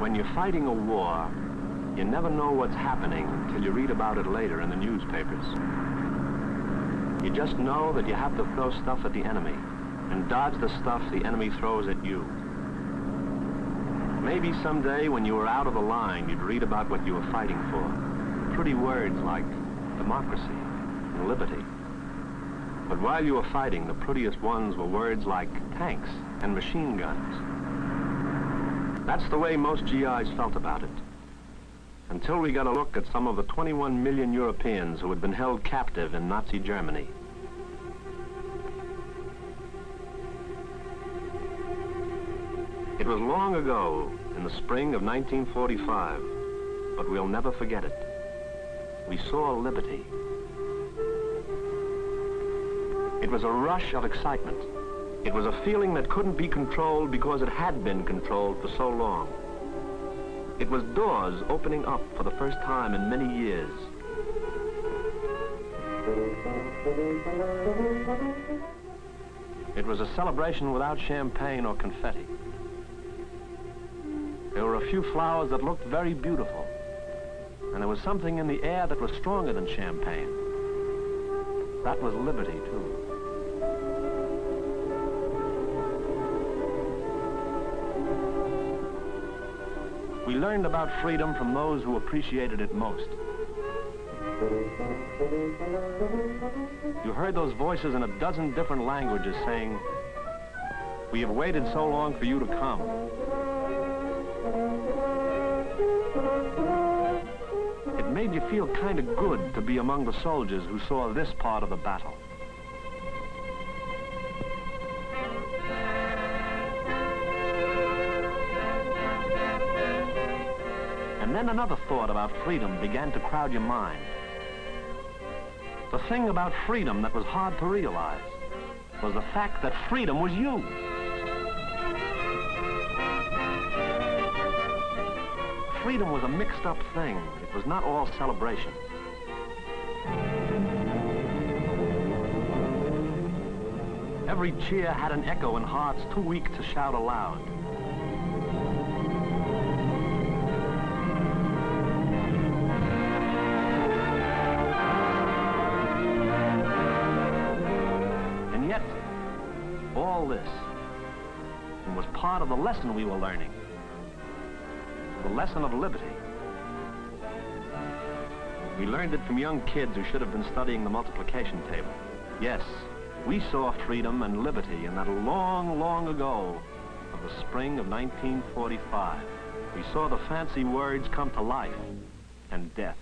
When you're fighting a war, you never know what's happening until you read about it later in the newspapers. You just know that you have to throw stuff at the enemy and dodge the stuff the enemy throws at you. Maybe someday when you were out of the line, you'd read about what you were fighting for. Pretty words like democracy and liberty. But while you were fighting, the prettiest ones were words like tanks and machine guns. That's the way most GIs felt about it. Until we got a look at some of the 21 million Europeans who had been held captive in Nazi Germany. It was long ago, in the spring of 1945, but we'll never forget it. We saw liberty. It was a rush of excitement. It was a feeling that couldn't be controlled because it had been controlled for so long. It was doors opening up for the first time in many years. It was a celebration without champagne or confetti. There were a few flowers that looked very beautiful, and there was something in the air that was stronger than champagne. That was liberty, too. We learned about freedom from those who appreciated it most. You heard those voices in a dozen different languages saying, "We have waited so long for you to come." It made you feel kind of good to be among the soldiers who saw this part of the battle. And then another thought about freedom began to crowd your mind. The thing about freedom that was hard to realize was the fact that freedom was you. Freedom was a mixed-up thing. It was not all celebration. Every cheer had an echo in hearts too weak to shout aloud. And yet, all this was part of the lesson we were learning. The lesson of liberty. We learned it from young kids who should have been studying the multiplication table. Yes, we saw freedom and liberty in that long, long ago of the spring of 1945. We saw the fancy words come to life and death.